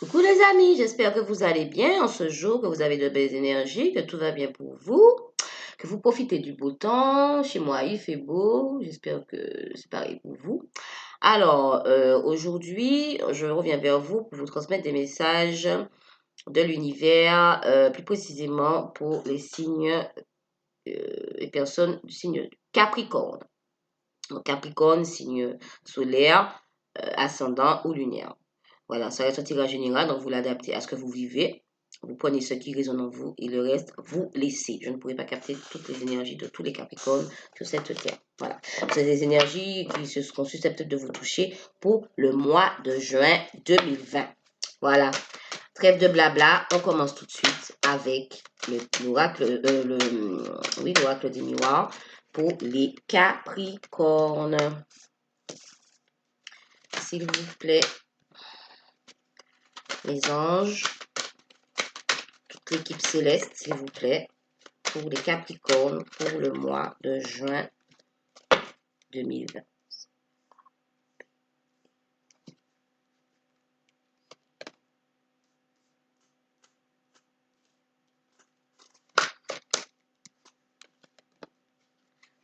Coucou les amis, j'espère que vous allez bien en ce jour, que vous avez de belles énergies, que tout va bien pour vous, que vous profitez du beau temps. Chez moi, il fait beau, j'espère que c'est pareil pour vous. Alors, aujourd'hui, je reviens vers vous pour vous transmettre des messages de l'univers, plus précisément pour les signes et personnes du signe Capricorne. Donc, Capricorne, signe solaire, ascendant ou lunaire. Voilà, ça reste un tirage général, donc vous l'adaptez à ce que vous vivez. Vous prenez ce qui résonne en vous et le reste, vous laissez. Je ne pourrai pas capter toutes les énergies de tous les Capricornes sur cette terre. Voilà. C'est des énergies qui se seront susceptibles de vous toucher pour le mois de juin 2020. Voilà. Trêve de blabla, on commence tout de suite avec l'oracle, l'oracle des miroirs pour les Capricornes. S'il vous plaît, les anges, toute l'équipe céleste, s'il vous plaît, pour les Capricornes, pour le mois de juin 2020.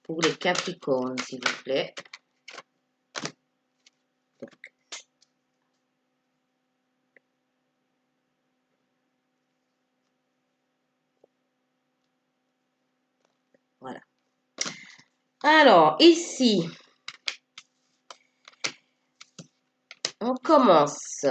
Pour les Capricornes, s'il vous plaît. Donc, voilà. Alors, ici, on commence.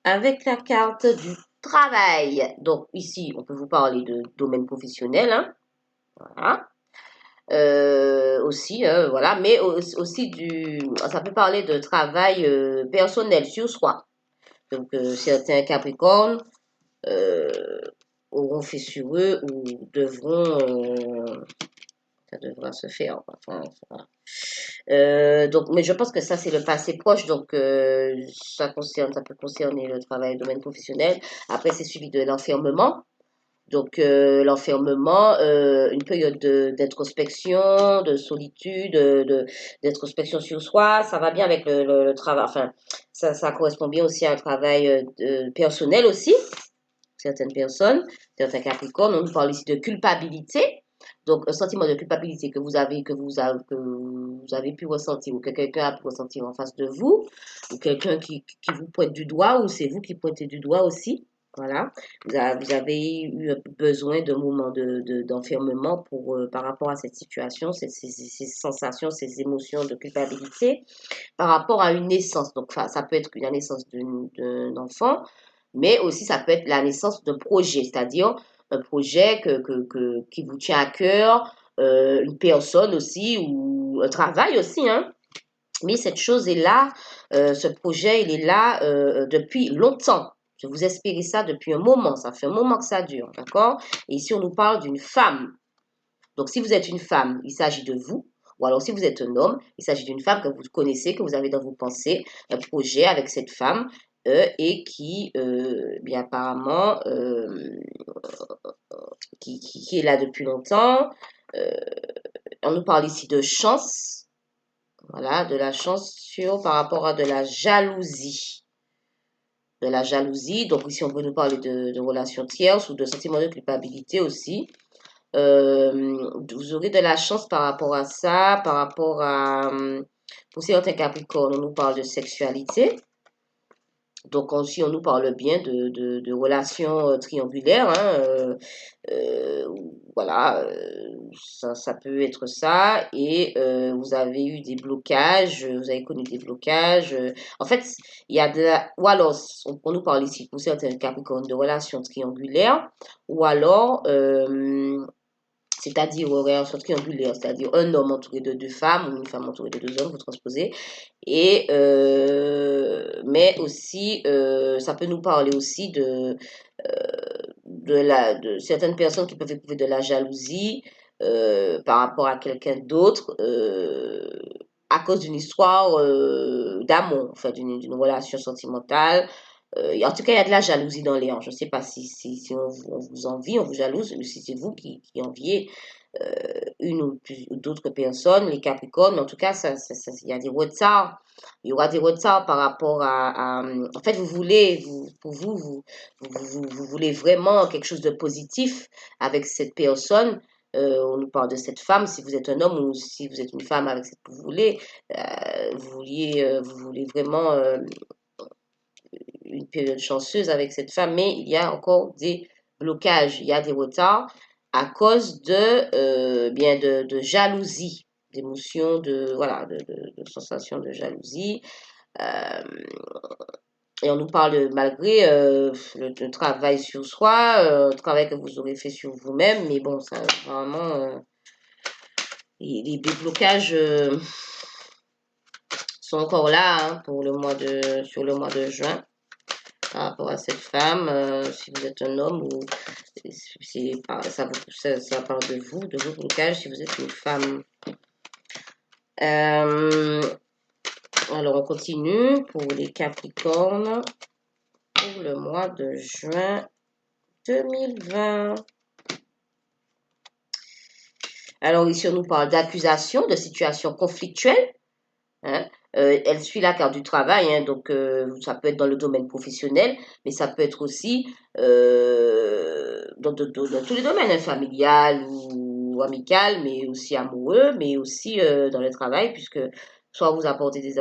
Avec la carte du travail. Donc, ici, on peut vous parler de domaine professionnel. Hein. Voilà. Aussi, voilà, mais aussi ça peut parler de travail personnel sur soi. Donc, certains Capricornes auront fait sur eux ou ça devra se faire. Enfin, donc, mais je pense que ça, c'est le passé proche, donc ça peut concerner le travail, le domaine professionnel. Après, c'est suivi de l'enfermement. Donc, l'enfermement, une période d'introspection, de solitude, d'introspection sur soi, ça va bien avec le travail. Enfin, ça correspond bien aussi à un travail personnel aussi. Certaines personnes, certains Capricornes, on nous parle ici de culpabilité. Donc, un sentiment de culpabilité que vous avez pu ressentir ou que quelqu'un a pu ressentir en face de vous, ou quelqu'un qui vous pointe du doigt, ou c'est vous qui pointez du doigt aussi. Voilà. Vous avez eu besoin d'un moment d'enfermement par rapport à cette situation, ces sensations, ces émotions de culpabilité par rapport à une naissance. Donc, ça peut être la naissance d'un enfant, mais aussi ça peut être la naissance d'un projet, c'est-à-dire un projet qui vous tient à cœur, une personne aussi, ou un travail aussi, hein. Mais cette chose est là, ce projet, il est là depuis longtemps. Je vous espérais ça depuis un moment, ça fait un moment que ça dure, d'accord? Et ici, on nous parle d'une femme. Donc, si vous êtes une femme, il s'agit de vous. Ou alors, si vous êtes un homme, il s'agit d'une femme que vous connaissez, que vous avez dans vos pensées, un projet avec cette femme et qui, bien apparemment, qui est là depuis longtemps. Euh, on nous parle ici de chance. Voilà, de la chance par rapport à de la jalousie. De la jalousie. Donc, ici, on peut nous parler de relations tierces ou de sentiments de culpabilité aussi. Vous aurez de la chance par rapport à ça, par rapport à, pour certains Capricornes, on nous parle de sexualité. Donc, aussi, on nous parle bien de relations triangulaires. Hein, voilà, ça peut être ça. Et vous avez eu des blocages, vous avez connu des blocages. En fait, il y a ou alors, on nous parle ici pour certains Capricornes de relations triangulaires, ou alors c'est-à-dire horaire triangulaire, c'est-à-dire un homme entouré de deux femmes ou une femme entourée de deux hommes, vous transposez. Et mais aussi, ça peut nous parler aussi de certaines personnes qui peuvent éprouver de la jalousie par rapport à quelqu'un d'autre à cause d'une histoire d'amour, enfin d'une relation sentimentale. En tout cas, il y a de la jalousie dans l'air. Je ne sais pas si on vous envie, on vous jalouse, ou si c'est vous qui enviez une ou d'autres personnes, les Capricornes. Mais en tout cas, il y a des retards. Il y aura des retards par rapport en fait, vous voulez, pour vous, vous voulez vraiment quelque chose de positif avec cette personne. On nous parle de cette femme, si vous êtes un homme ou si vous êtes une femme avec cette vous voulez, vous voulez vraiment une période chanceuse avec cette femme, mais il y a encore des blocages, il y a des retards à cause de jalousie, d'émotions, voilà, de sensations de jalousie. Euh, et on nous parle malgré le travail sur soi, le travail que vous aurez fait sur vous-même, mais bon, ça vraiment les blocages sont encore là hein, sur le mois de juin par rapport à cette femme, si vous êtes un homme ou ça parle de vous, de vos blocages si vous êtes une femme. Alors on continue pour les Capricornes pour le mois de juin 2020. Alors ici on nous parle d'accusation, de situation conflictuelle. Hein. Elle suit la carte du travail, hein, donc ça peut être dans le domaine professionnel, mais ça peut être aussi dans tous les domaines, hein, familial ou amical, mais aussi amoureux, mais aussi dans le travail, puisque soit vous apportez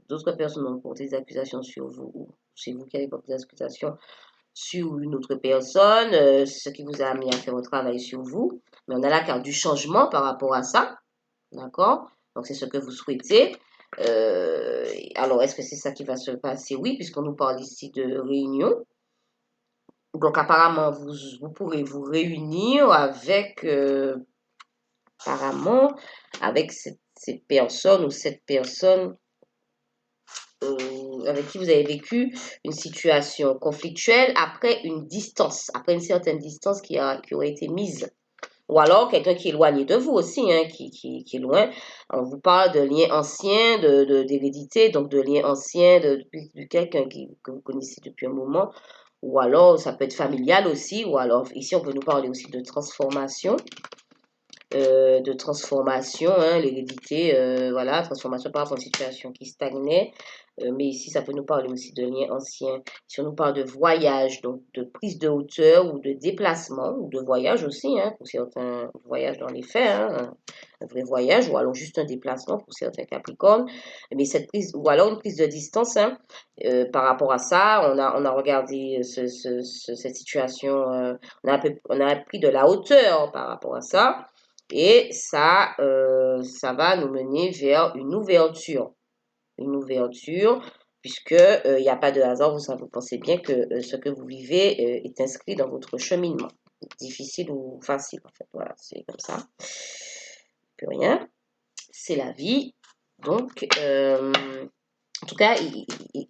d'autres personnes vont porter des accusations sur vous, ou c'est vous qui allez porter des accusations sur une autre personne, ce qui vous a amené à faire un travail sur vous. Mais on a la carte du changement par rapport à ça. D'accord? Donc, c'est ce que vous souhaitez. Alors, est-ce que c'est ça qui va se passer? Oui, puisqu'on nous parle ici de réunion. Donc, apparemment, vous pourrez vous réunir apparemment, avec ces personnes ou cette personne avec qui vous avez vécu une situation conflictuelle après après une certaine distance qui aurait été mise. Ou alors quelqu'un qui est éloigné de vous aussi, hein, qui est loin. On vous parle de liens anciens, d'hérédité, donc de liens anciens, de quelqu'un que vous connaissez depuis un moment. Ou alors, ça peut être familial aussi. Ou alors, ici, on peut nous parler aussi de transformation. Hein, l'hérédité, voilà, transformation par rapport à une situation qui stagnait. Mais ici, ça peut nous parler aussi de liens anciens. Si on nous parle de voyage, donc de prise de hauteur ou de déplacement, ou de voyage aussi, hein, pour certains voyages dans les faits, hein, un vrai voyage, ou alors juste un déplacement pour certains Capricornes. Mais ou alors une prise de distance, hein, par rapport à ça, on a regardé cette situation, on a pris de la hauteur par rapport à ça. Et ça va nous mener vers une ouverture. Une ouverture, puisque il n'y a pas de hasard, vous pensez bien que ce que vous vivez est inscrit dans votre cheminement. Difficile ou facile, en fait. Voilà, c'est comme ça. Plus rien. C'est la vie. Donc, en tout cas,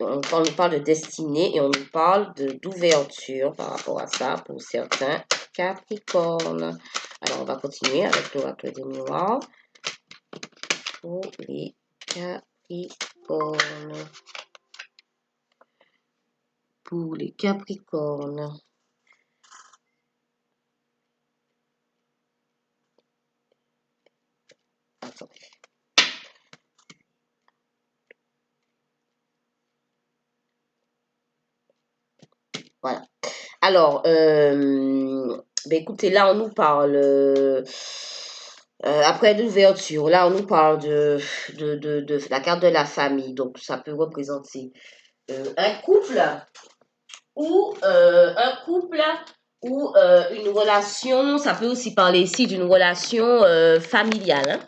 on nous parle de destinée et on nous parle d'ouverture par rapport à ça pour certains Capricornes. Alors, on va continuer avec l'oracle des miroirs pour les Capricornes. Pour les Capricornes. Attendez. Voilà. Alors, écoutez, là, on nous parle, après l'ouverture, là, on nous parle de la carte de la famille. Donc, ça peut représenter un couple ou une relation. Ça peut aussi parler ici d'une relation familiale. Hein.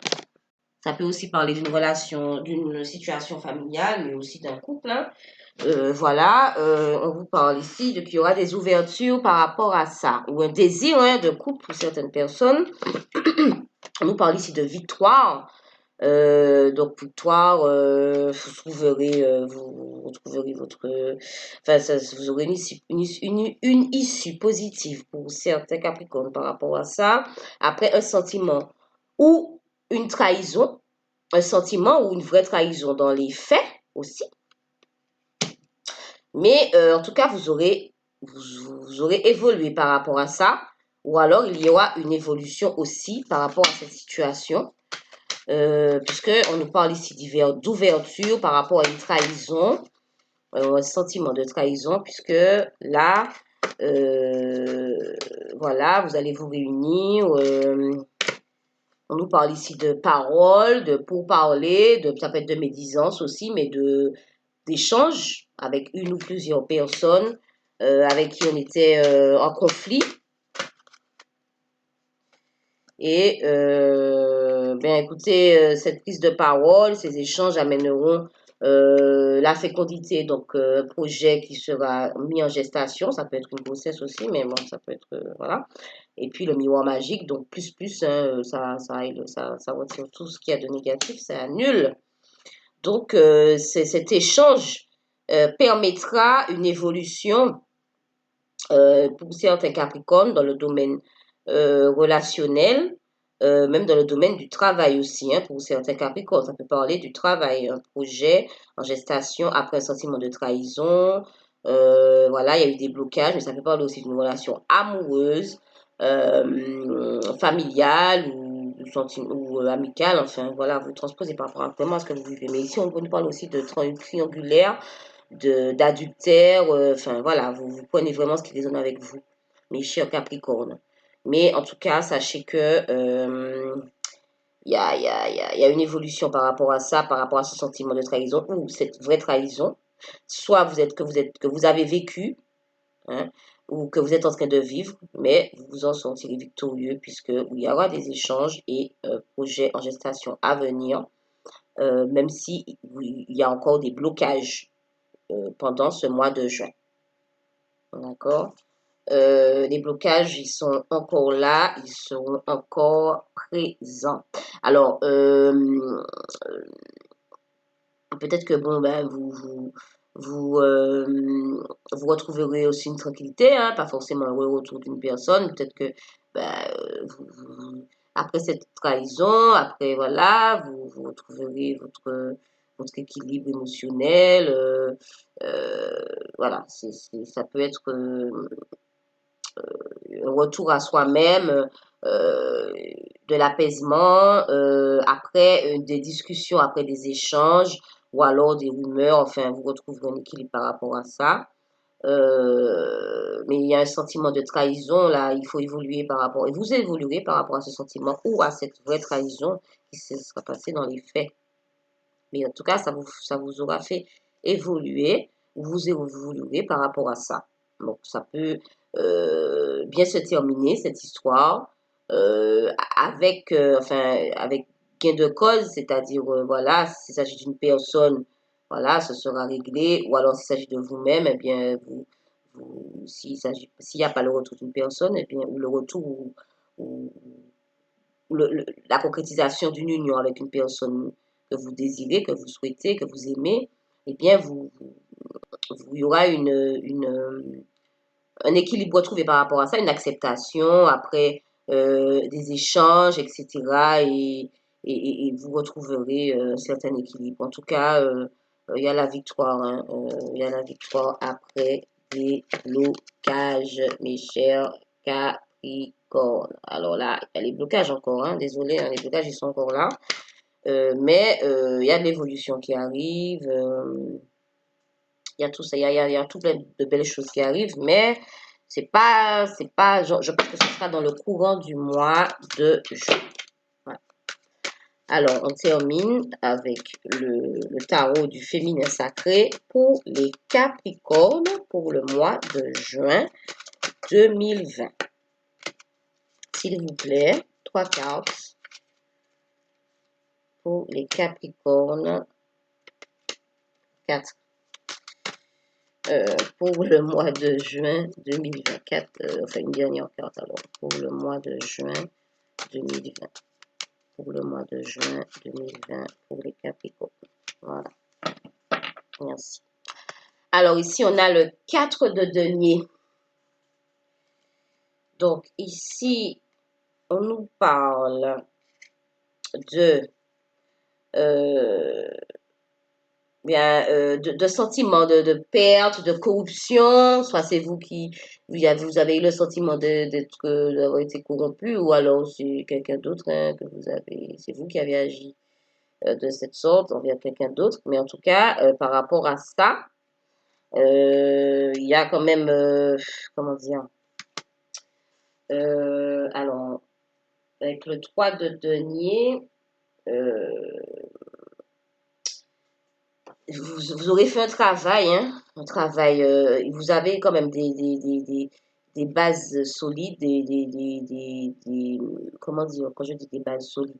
Ça peut aussi parler d'une situation familiale, mais aussi d'un couple. Hein. Voilà, on vous parle ici qu'il y aura des ouvertures par rapport à ça, ou un désir hein, de couple pour certaines personnes. On nous parle ici de victoire. Donc victoire, vous trouverez votre, enfin vous aurez une issue positive pour certains Capricornes par rapport à ça. Après un sentiment ou une trahison, un sentiment ou une vraie trahison dans les faits aussi. Mais en tout cas, vous aurez évolué par rapport à ça. Ou alors, il y aura une évolution aussi par rapport à cette situation. Puisque on nous parle ici d'ouverture par rapport à une trahison, un sentiment de trahison, puisque là, voilà, vous allez vous réunir. On nous parle ici de paroles, de pourparlers, ça peut être de médisance aussi, mais d'échanges avec une ou plusieurs personnes avec qui on était en conflit. Et bien écoutez, cette prise de parole, ces échanges amèneront la fécondité, donc un projet qui sera mis en gestation, ça peut être une grossesse aussi, mais bon, ça peut être, voilà. Et puis le miroir magique, donc plus, hein, ça retire tout ce qu'il y a de négatif, ça annule. Donc cet échange permettra une évolution pour certains Capricornes dans le domaine relationnel, même dans le domaine du travail aussi, hein, pour certains Capricornes. Ça peut parler du travail, un projet en gestation après un sentiment de trahison. Voilà, il y a eu des blocages, mais ça peut parler aussi d'une relation amoureuse, familiale ou amicale. Enfin, voilà, vous transposez par rapport à vraiment à ce que vous vivez. Mais ici, on nous parle aussi de triangulaire d'adultère, enfin voilà, vous prenez vraiment ce qui résonne avec vous, mes chers Capricornes. Mais en tout cas, sachez que il y a une évolution par rapport à ça, par rapport à ce sentiment de trahison ou cette vraie trahison. Soit que vous avez vécu, hein, ou que vous êtes en train de vivre, mais vous vous en sortirez victorieux puisque il y aura des échanges et projets en gestation à venir, même si il y a encore des blocages pendant ce mois de juin. D'accord? Les blocages, ils sont encore là, ils seront encore présents. Alors, peut-être que bon, ben, vous, vous retrouverez aussi une tranquillité, hein, pas forcément heureux autour d'une personne. Peut-être que ben, après cette trahison, après voilà, vous retrouverez votre équilibre émotionnel. Voilà, ça peut être un retour à soi-même, de l'apaisement, après des discussions, après des échanges, ou alors des rumeurs, enfin, vous retrouverez un équilibre par rapport à ça. Mais il y a un sentiment de trahison, là, il faut évoluer par rapport, et vous évoluerez par rapport à ce sentiment ou à cette vraie trahison qui se sera passée dans les faits. Mais en tout cas, ça vous aura fait évoluer, vous évoluerez par rapport à ça. Donc, ça peut bien se terminer, cette histoire, avec gain de cause, c'est-à-dire, voilà, s'il s'agit d'une personne, voilà, ce sera réglé, ou alors s'il s'agit de vous-même, eh bien, s'il n'y a pas le retour d'une personne, eh bien, ou le retour, ou la concrétisation d'une union avec une personne que vous désirez, que vous souhaitez, que vous aimez, eh bien, il y aura un équilibre retrouvé par rapport à ça, une acceptation après des échanges, etc. Et vous retrouverez un certain équilibre. En tout cas, il y a la victoire. Hein, il y a la victoire après des blocages, mes chers Capricornes. Alors là, il y a les blocages encore. Hein, désolé, hein, les blocages, ils sont encore là. Mais il y a de l'évolution qui arrive. Il y a tout ça, il y a tout plein de belles choses qui arrivent, mais je pense que ce sera dans le courant du mois de juin. Voilà. Alors, on termine avec le tarot du féminin sacré pour les Capricornes pour le mois de juin 2020. S'il vous plaît, 3 cartes pour les Capricornes. 4 pour le mois de juin 2024, enfin une dernière carte alors, pour le mois de juin 2020. Pour le mois de juin 2020 pour les Capricornes. Voilà. Merci. Alors ici, on a le 4 de denier. Donc ici, on nous parle de bien, de sentiments de perte, de corruption, soit c'est vous qui vous avez eu le sentiment d'avoir été corrompu, ou alors c'est quelqu'un d'autre hein, que vous avez, c'est vous qui avez agi de cette sorte envers quelqu'un d'autre. Mais en tout cas, par rapport à ça, il y a quand même, comment dire, alors, avec le 3 de denier, euh, vous aurez fait un travail, vous avez quand même des bases solides, comment dire, quand je dis des bases solides,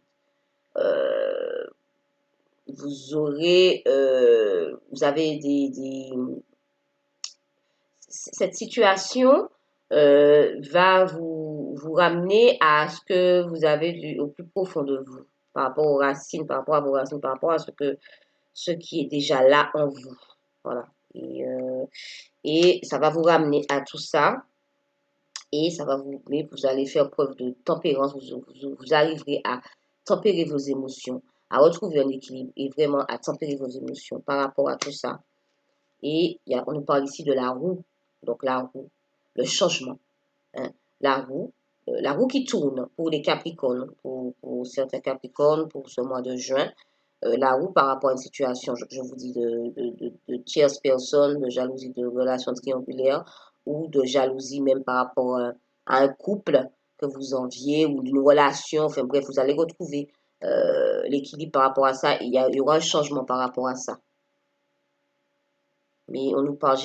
euh, vous avez cette situation va vous ramener à ce que vous avez au plus profond de vous, par rapport aux racines, par rapport à vos racines, par rapport à ce qui est déjà là en vous. Voilà. Et ça va vous ramener à tout ça. Et ça va vous allez faire preuve de tempérance. Vous arriverez à tempérer vos émotions, à retrouver un équilibre et vraiment à tempérer vos émotions par rapport à tout ça. Et on nous parle ici de la roue. Donc la roue, le changement. Hein. La roue qui tourne pour les Capricornes, pour certains Capricornes, pour ce mois de juin. La roue par rapport à une situation, je vous dis, de tierce personne, de jalousie, de relation triangulaire ou de jalousie même par rapport à un couple que vous enviez ou d'une relation. Enfin bref, vous allez retrouver l'équilibre par rapport à ça. Il y aura un changement par rapport à ça. Mais on nous parle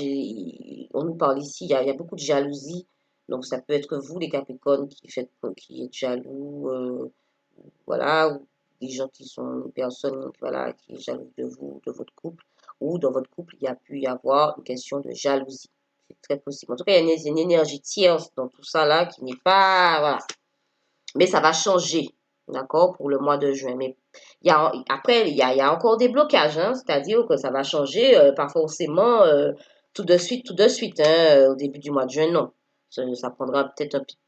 ici, il y a beaucoup de jalousie. Donc ça peut être vous, les Capricornes, qui êtes jaloux, voilà, ou des gens qui sont une personne, voilà, qui est jalouse de vous, de votre couple, ou dans votre couple, il y a pu y avoir une question de jalousie. C'est très possible. En tout cas, il y a une énergie tierce dans tout ça là qui n'est pas, voilà. Mais ça va changer, d'accord, pour le mois de juin. Mais après, il y a encore des blocages, hein, c'est-à-dire que ça va changer, pas forcément tout de suite, hein, au début du mois de juin, non. Ça prendra peut-être un petit.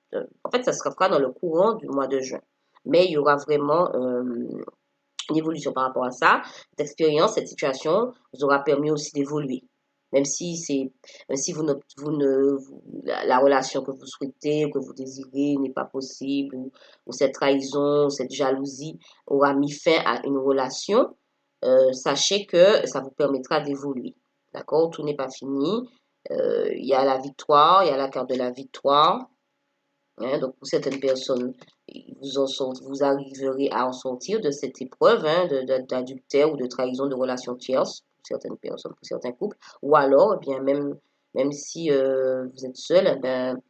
En fait, ça se fera dans le courant du mois de juin. Mais il y aura vraiment une évolution par rapport à ça. Cette expérience, cette situation vous aura permis aussi d'évoluer. Même si même si la relation que vous souhaitez, que vous désirez n'est pas possible, ou cette trahison, cette jalousie aura mis fin à une relation, sachez que ça vous permettra d'évoluer. D'accord? Tout n'est pas fini. Il y a la victoire, il y a la carte de la victoire. Hein, donc, pour certaines personnes, vous arriverez à en sortir de cette épreuve hein, d'adultère ou de trahison de relations tierces, pour certaines personnes, pour certains couples. Ou alors, eh bien, même si vous êtes seul, eh ben,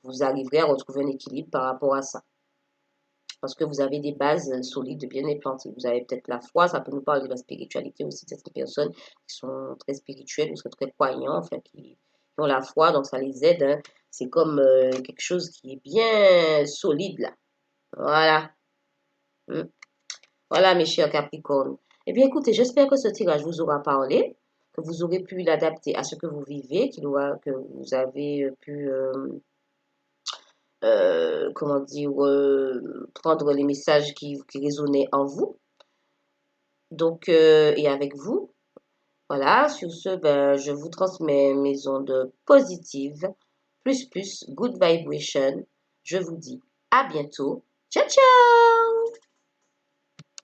vous arriverez à retrouver un équilibre par rapport à ça. Parce que vous avez des bases solides, bien implantées. Vous avez peut-être la foi, ça peut nous parler de la spiritualité aussi, certaines personnes qui sont très spirituelles ou sont très croyants, enfin, qui ont la foi, donc ça les aide. Hein. C'est comme quelque chose qui est bien solide là. Voilà. Mm. Voilà, mes chers Capricornes. Eh bien, écoutez, j'espère que ce tirage vous aura parlé, que vous aurez pu l'adapter à ce que vous vivez, que vous avez pu, comment dire, prendre les messages qui résonnaient en vous, donc, et avec vous. Voilà, sur ce, ben, je vous transmets mes ondes positives, plus, good vibration. Je vous dis à bientôt. Ciao, ciao!